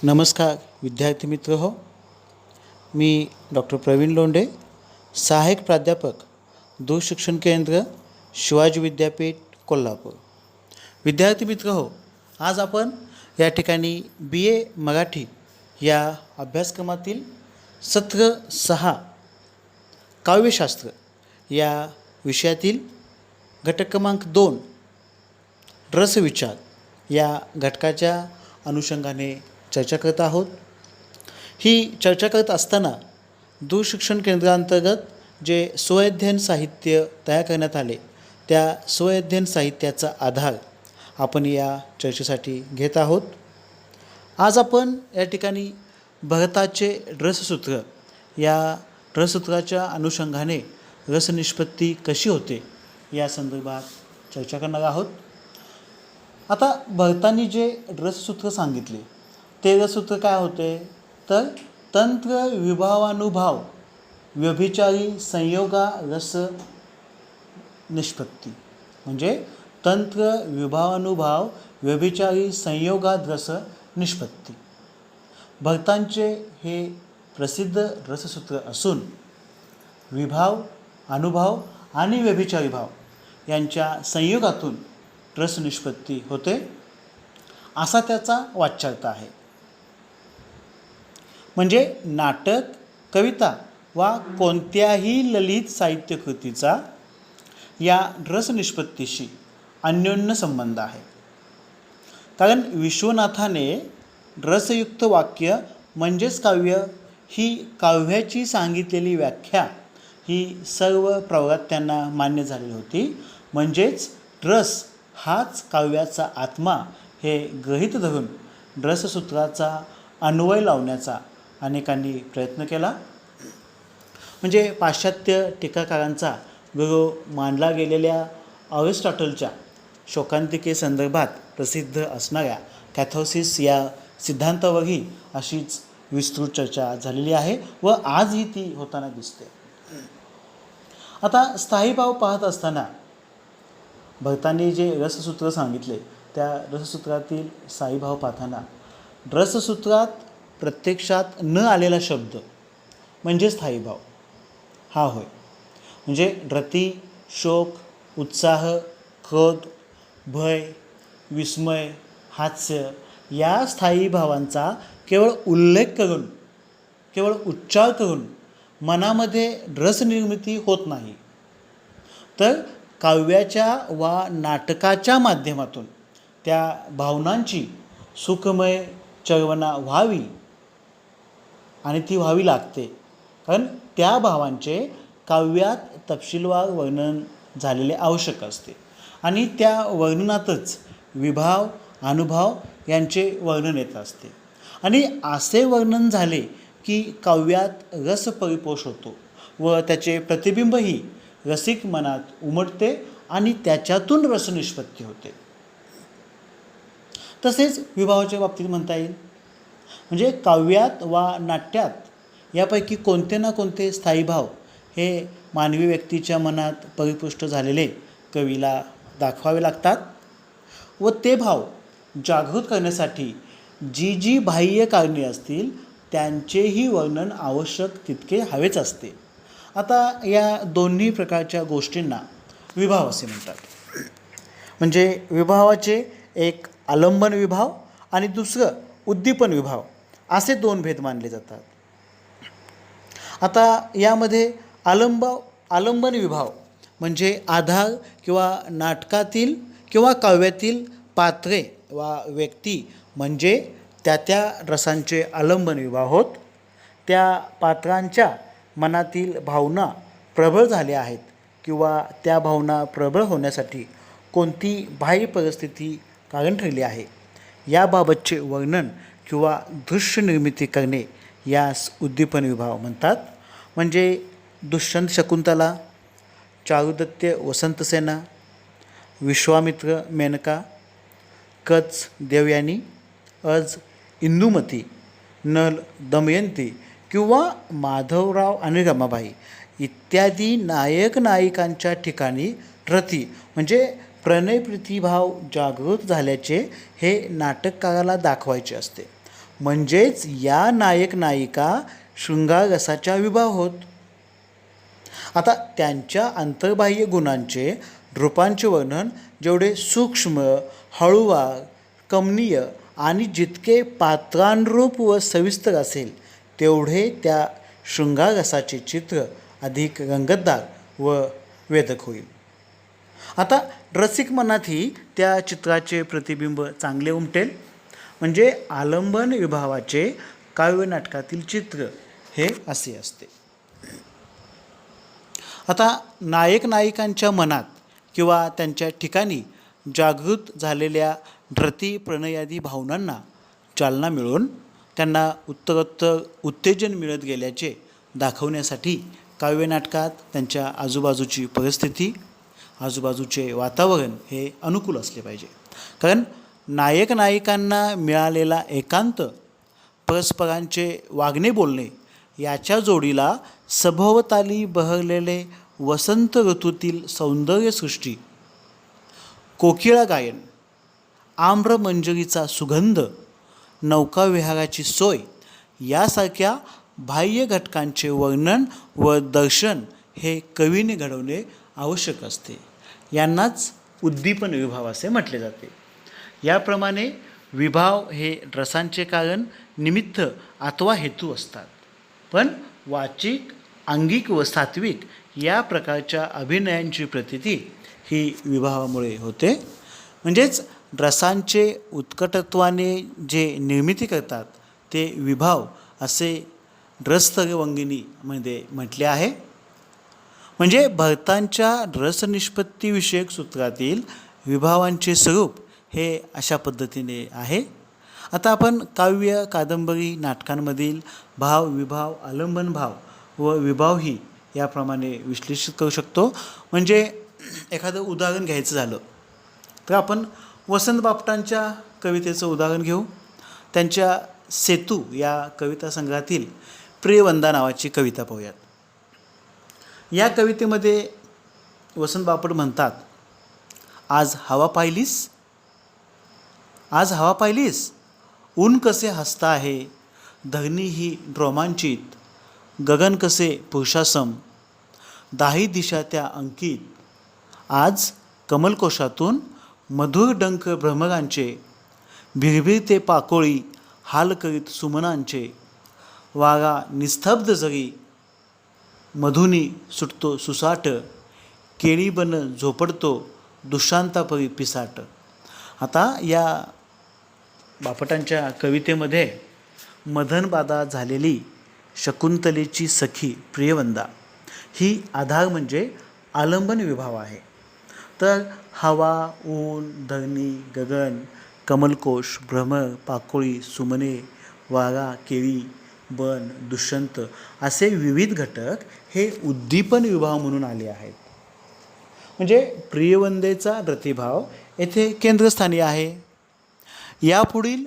नमस्कार विद्यार्थी मित्र हो. मी डॉक्टर प्रवीण लोंढे, सहाय्यक प्राध्यापक, दूरशिक्षण केंद्र, शिवाजी विद्यापीठ, कोल्हापूर. विद्यार्थी मित्र हो, आज आपण या ठिकाणी BA मराठी या अभ्यासक्रमातील सत्र 6 काव्यशास्त्र या विषयातील घटक क्रमांक 2 रसविचार या घटकाच्या अनुषंगाने चर्चा करत आहोत. ही चर्चा करत असताना दूरशिक्षण केंद्रांतर्गत जे स्वअध्ययन साहित्य तयार करण्यात आले त्या स्वअध्ययन साहित्याचा आधार आपण या चर्चेसाठी घेत आहोत. आज आपण या ठिकाणी भरताचे रससूत्र या रससूत्राच्या अनुषंगाने रसनिष्पत्ती कशी होते या संदर्भात चर्चा करणार आहोत. आता भरतांनी जे रससूत्र सांगितले ते रससूत्र काय होते तर तंत्र विभावानुभाव व्यभिचारी संयोगा रस निष्पत्ती, म्हणजे तंत्र विभावानुभाव व्यभिचारी संयोगात रस निष्पत्ती. भरतांचे हे प्रसिद्ध रससूत्र असून विभाव, अनुभाव आणि व्यभिचारी भाव यांच्या संयोगातून रसनिष्पत्ती होते असा त्याचा वाच्यार्थ आहे. म्हणजे नाटक, कविता वा कोणत्याही ललित साहित्य कृतीचा या रसनिष्पत्तीशी अन्योन्य संबंध आहे. कारण विश्वनाथाने रसयुक्त वाक्य म्हणजेच काव्य ही काव्याची सांगितलेली व्याख्या ही सर्व प्रवर्त्यांना मान्य झालेली होती. म्हणजेच रस हाच काव्याचा आत्मा हे गृहीत धरून रससूत्राचा अन्वय लावण्याचा अनेकांनी प्रयत्न केला. म्हणजे पाश्चात्य टीकाकारांचा गुरु मानला गेलेल्या अरिस्टॉटलच्या शोकांतिकेसंदर्भात प्रसिद्ध असणाऱ्या कॅथोसिस या सिद्धांतावरही अशीच विस्तृत चर्चा झालेली आहे व आजही ती होताना दिसते. आता स्थायी भाव पाहत असताना भरतांनी जे रससूत्र सांगितले त्या रससूत्रातील स्थायी भाव पाहताना रससूत्रात प्रत्यक्षात न आलेला शब्द म्हणजे स्थायी भाव हा होय. म्हणजे रती, शोक, उत्साह, क्रोध, भय, विस्मय, हास्य या स्थायी भावांचा केवळ उल्लेख करून, केवळ उच्चार करून मनामध्ये रसनिर्मिती होत नाही, तर काव्याच्या वा नाटकाच्या माध्यमातून त्या भावनांची सुखमय चळवळा व्हावी आणि ती व्हावी लागते. कारण त्या भावांचे काव्यात तपशीलवार वर्णन झालेले आवश्यक असते आणि त्या वर्णनातच विभाव, अनुभव यांचे वर्णन येत असते. आणि असे वर्णन झाले की काव्यात रस परिपोष होतो व त्याचे प्रतिबिंबही रसिक मनात उमटते आणि त्याच्यातून रसनिष्पत्ती होते. तसेच विभावाच्या बाबतीत म्हणता येईल. म्हणजे काव्यात वा नाट्यात यापैकी कोणते ना कोणते स्थायी भाव हे मानवी व्यक्तीच्या मनात परिपुष्ट झालेले कवीला दाखवावे लागतात व ते भाव जागृत करण्यासाठी जी जी बाह्य कारणे असतील त्यांचेही वर्णन आवश्यक तितके हवेच असते. आता या दोन्ही प्रकारच्या गोष्टींना विभाव असे म्हणतात. म्हणजे विभावाचे एक आलंबन विभाव आणि दुसरं उद्दीपन विभाव असे दोन भेद मानले जातात. आता यामध्ये आलंबन विभाव म्हणजे आधार किंवा नाटकातील किंवा काव्यातील पात्रे वा व्यक्ती म्हणजे त्या रसांचे आलंबन विभाव होत. त्या पात्रांच्या मनातील भावना प्रबळ झाल्या आहेत किंवा त्या भावना प्रबळ होण्यासाठी कोणती बाह्य परिस्थिती कारण ठरली आहे याबाबतचे वर्णन किंवा दृश्य निर्मिती करणे यास उद्दीपन विभाव म्हणतात. म्हणजे दुष्यंत शकुंतला, चारुदत्त वसंतसेना, विश्वामित्र मेनका, कच देवयानी, अज इंदुमती, नल दमयंती किंवा माधवराव आणि रमाबाई इत्यादी नायक नायिकांच्या ठिकाणी रती म्हणजे प्रणय प्रीतिभाव जागृत झाल्याचे हे नाटककाराला दाखवायचे असते. म्हणजेच या नायक नायिका शृंगार रसाच्या विभाव होत. आता त्यांच्या अंतर्बाह्य गुणांचे रूपांचे वर्णन जेवढे सूक्ष्म, हळूवार, कमनीय आणि जितके पात्रांरूप व सविस्तर असेल तेवढे त्या शृंगार रसाचे चित्र अधिक रंगतदार व वेधक होईल. आता रसिक मनातही त्या चित्राचे प्रतिबिंब चांगले उमटेल. म्हणजे आलंबन विभावाचे काव्यनाटकातील चित्र हे असे असते. आता नायक नायिकांच्या मनात किंवा त्यांच्या ठिकाणी जागृत झालेल्या रती प्रणयादी भावनांना चालना मिळून त्यांना उत्तरोत्तर उत्तेजन मिळत गेल्याचे दाखवण्यासाठी काव्यनाटकात त्यांच्या आजूबाजूची परिस्थिती, आजूबाजूचे वातावरण हे अनुकूल असले पाहिजे. कारण नायक नायिकांना मिळालेला एकांत, परस्परांचे वागणे बोलणे याच्या जोडीला सभोवताली बहरलेले वसंत ऋतूतील सौंदर्यसृष्टी, कोकिळा गायन, आम्रमंजरीचा सुगंध, नौकाविहाराची सोय यासारख्या बाह्य घटकांचे वर्णन व दर्शन हे कवीने घडवणे आवश्यक असते. यांनाच उद्दीपन विभाव असे म्हटले जाते. याप्रमाणे विभाव हे रसांचे कारण, निमित्त अथवा हेतू असतात. पण वाचिक, अंगिक व सात्विक या प्रकारच्या अभिनयांची प्रतीती ही विभावामुळे होते. म्हणजेच रसांचे उत्कटत्वाने जे निर्मिती करतात ते विभाव असे रसतरवंगिनीमध्ये म्हटले आहे. म्हणजे भरतांच्या रसनिष्पत्तीविषयक सूत्रातील विभावांचे स्वरूप हे अशा पद्धतीने आहे. आता आपण काव्य, कादंबरी, नाटकांमधील भाव, विभाव, आलंबन भाव व विभावही याप्रमाणे विश्लेषित करू शकतो. म्हणजे एखादं उदाहरण घ्यायचं झालं तर आपण वसंत बापटांच्या कवितेचं उदाहरण घेऊ. त्यांच्या सेतू या कविता संग्रहातील प्रियवंदा नावाची कविता पाहूयात. या कवितेमध्ये वसंत बापट म्हणतात, आज हवा पाहिलीस, आज हवा पाहिलीस, ऊन कसे हसता आहे, धरणी ही रोमांचित, गगन कसे पुरुषासम, दाही दिशा त्या अंकित, आज कमलकोशातून मधुर डंक भ्रमरांचे, भिरभिरते पाकोळी हाल करीत सुमनांचे, वारा निस्तब्ध जरी, मधुनी सुटतो सुसाट, केळी बन झोपडतो दुष्शांतापरी पिसाट. आता या बापटांच्या कवितेमध्ये मदनबाधा झालेली शकुंतलेची सखी प्रियवंदा ही आधार म्हणजे आलंबन विभाव आहे. तर हवा, ऊन, धरणी, गगन, कमलकोश, भ्रमर, पाकोळी, सुमने, वारा, केळी, बन, दुष्यंत असे विविध घटक हे उद्दीपन विभाव म्हणून आले आहेत. म्हणजे प्रियवंदेचा रतिभाव येथे केंद्रस्थानी आहे. यापुढील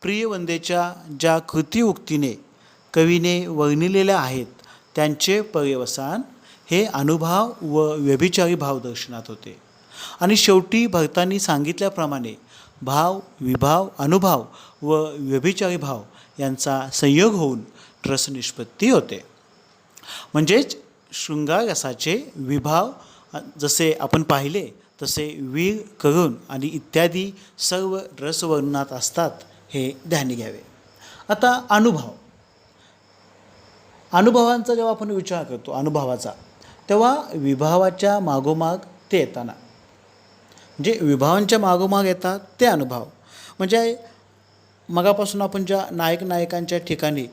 प्रियवंदेच्या ज्या कृतीउक्तीने कवीने वर्णिलेल्या आहेत त्यांचे पर्यवसान हे अनुभाव व व्यभिचारी भाव दर्शनात होते. आणि शेवटी भरतांनी सांगितल्याप्रमाणे भाव, विभाव, अनुभाव व व्यभिचारी भाव यांचा संयोग होऊन रसनिष्पत्ती होते. म्हणजेच शृंगार रसाचे विभाव जसे आपण पाहिले तसे वीर, करुण आणि इत्यादी सर्व रसवर्णनात असतात हे ध्यानी घ्यावे. आता अनुभवांचा जेव्हा आपण विचार करतो अनुभवाचा, तेव्हा विभावाच्या मागोमाग ते येताना म्हणजे विभावांच्या मागोमाग येतात ते अनुभव. म्हणजे मगापासून आपण ज्या नायक नायकांच्या ठिकाणी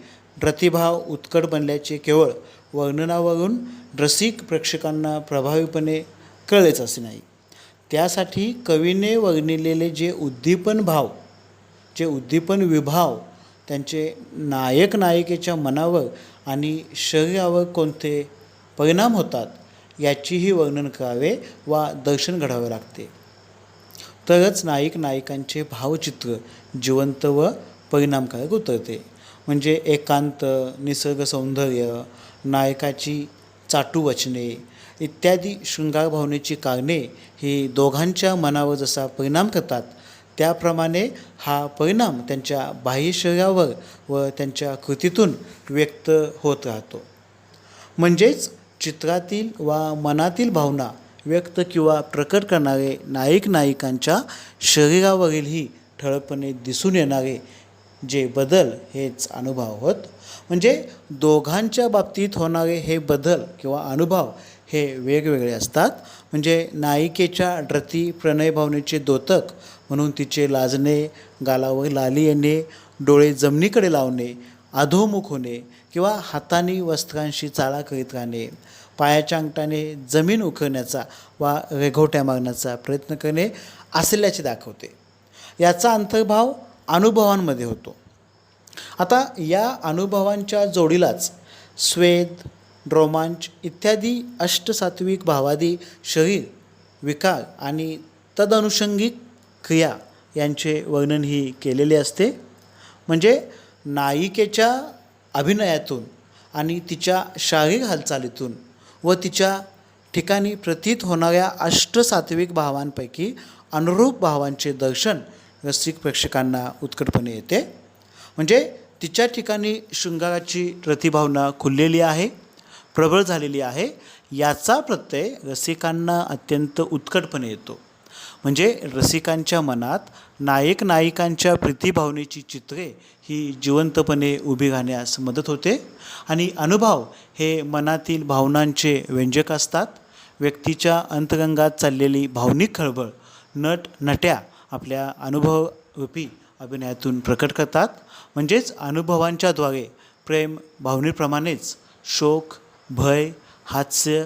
रतिभाव उत्कट बनल्याचे केवळ वर्णनावरून रसिक प्रेक्षकांना प्रभावीपणे कळलेच असे नाही. त्यासाठी कवीने वर्णिलेले जे उद्दीपन भाव, जे उद्दीपन विभाव त्यांचे नायक नायिकेच्या मनावर आणि शरीरावर कोणते परिणाम होतात याचीही वर्णन करावे वा दर्शन घडावे लागते. तरच नायक नायिकांचे भावचित्र जिवंत व परिणामकारक उतरते. म्हणजे एकांत, निसर्ग सौंदर्य, नायकाची चाटू वचने इत्यादी शृंगार भावनेची कारणे ही दोघांच्या मनावर जसा परिणाम करतात त्याप्रमाणे हा परिणाम त्यांच्या बाह्य शरीरावर व त्यांच्या कृतीतून व्यक्त होत राहतो. म्हणजेच चित्रातील वा मनातील भावना व्यक्त किंवा प्रकट करणारे नायक नायिकांच्या शरीरावरीलही ठळकपणे दिसून येणारे जे बदल हेच अनुभव होत. म्हणजे दोघांच्या बाबतीत होणारे हे बदल किंवा अनुभव हे वेगवेगळे असतात. म्हणजे नायिकेच्या रती प्रणयभावनेचे द्योतक म्हणून तिचे लाजणे, गालावर लाली येणे, डोळे जमिनीकडे लावणे, अधोमुख होणे किंवा हाताने वस्त्रांशी चाळा करीत राहणे, पायाच्या अंगठाने जमीन उखळण्याचा वा रेघोट्या मारण्याचा प्रयत्न करणे असल्याचे दाखवते. याचा अंतर्भाव अनुभवांमध्ये होतो. आता या अनुभवांच्या जोडीलाच स्वेद, रोमांच इत्यादी अष्टसात्विक भावादी शरीर विकार आणि तदनुषंगिक क्रिया यांचे वर्णनही केलेले असते. म्हणजे नायिकेच्या अभिनयातून आणि तिच्या शारीरिक हालचालीतून व तिच्या ठिकाणी प्रतीत होणाऱ्या अष्टसात्विक भावांपैकी अनुरूप भावांचे दर्शन रसिक प्रेक्षकांना उत्कटपणे येते. म्हणजे तिच्या ठिकाणी शृंगाराची रतिभावना खुललेली आहे, प्रबळ झालेली आहे, याचा प्रत्यय रसिकांना अत्यंत उत्कटपणे येतो. म्हणजे रसिकांच्या मनात नायक नायिकांच्या प्रीतिभावनेची चित्रे ही जिवंतपणे उभी राहण्यास मदत होते. आणि अनुभव हे मनातील भावनांचे व्यंजक असतात. व्यक्तीच्या अंतरंगात चाललेली भावनिक खळबळ नट नट्या आपल्या अनुभवरूपी अभिनयातून प्रकट करतात. म्हणजेच अनुभवांच्याद्वारे प्रेम भावनेप्रमाणेच शोक, भय, हास्य,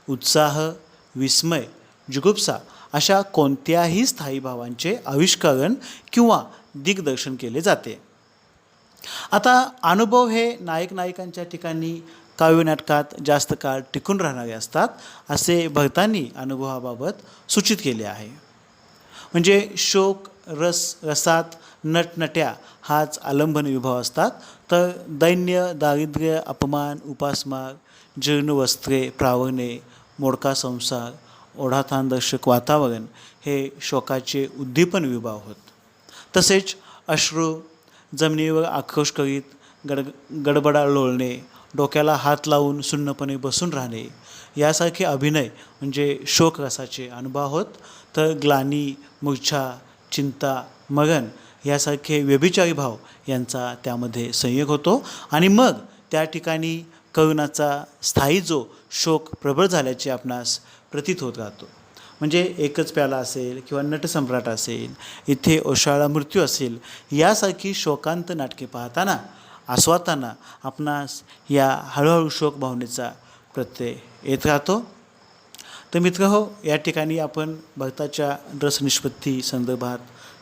उत्साह, विस्मय, जुगुप्सा अशा कोणत्याही स्थायी भावांचे आविष्करण किंवा दिग्दर्शन केले जाते. आता अनुभव हे नायक नायिकांच्या ठिकाणी काव्यनाटकात जास्त काळ टिकून राहणारे असतात असे भरतांनी अनुभवाबाबत सूचित केले आहे. म्हणजे शोक रसात नटनट्या हाच आलंबन विभाव असतात, तर दैन्य, दारिद्र्य, अपमान, उपासमार, जीर्ण वस्त्रे, प्रावरणे, मोडका संसार, ओढाताणदर्शक वातावरण हे शोकाचे उद्दीपन विभाव होत. तसेच अश्रू, जमिनीवर आक्रोश करीत गडबडा लोळणे, डोक्याला हात लावून सुन्नपणे बसून राहणे यासारखे अभिनय म्हणजे शोकरसाचे अनुभव होत. तर ग्लानी, मूर्छा, चिंता, मरण यासारखे व्यभिचारी भाव यांचा त्यामध्ये संयोग होतो. आणि मग त्या ठिकाणी करुणाचा स्थायी जो शोक प्रबळ झाल्याचे आपणास प्रतीत होत राहतो. म्हणजे एकच प्याला असेल किंवा नटसम्राट असेल, इथे ओशाळा मृत्यू असेल, यासारखी शोकांत नाटके पाहताना आस्वादताना आपणास या हळूहळू शोक भावनेचा प्रत्यय येत राहतो. तर मित्रहो, या ठिकाणी आपण भरताच्या रसनिष्पत्ती संदर्भात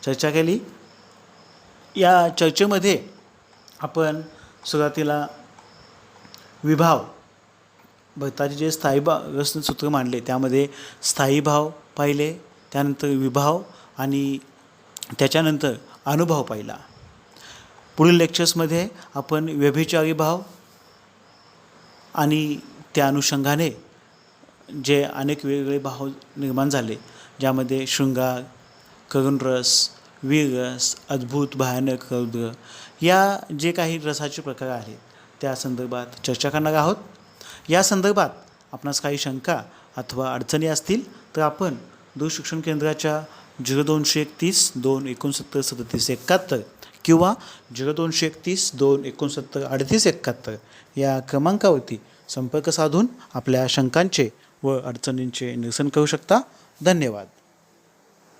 चर्चा केली. या चर्चेमध्ये आपण सुरुवातीला विभाव, भरताचे जे स्थायी रससूत्र मांडले त्यामध्ये स्थायी भाव पाहिले, त्यानंतर विभाव आणि त्याच्यानंतर अनुभव पाहिला. पुढील लेक्चर्समध्ये आपण व्यभिचारी भाव आणि त्या अनुषंगाने जे अनेक वेगवेगळे भाव निर्माण झाले, ज्यामध्ये शृंगार, करुणरस, वीररस, अद्भुत, भयानक, रौद्र या जे काही रसाचे प्रकार आहेत त्या संदर्भात चर्चा करणार आहोत. या संदर्भात आपणास काही शंका अथवा अडचणी असतील तर आपण दूरशिक्षण केंद्राच्या 0231 269 37 71 किंवा 0231 269 38 71 या क्रमांकावरती संपर्क साधून आपल्या शंकांचे व अडचणींचे निरसन करू शकता. धन्यवाद.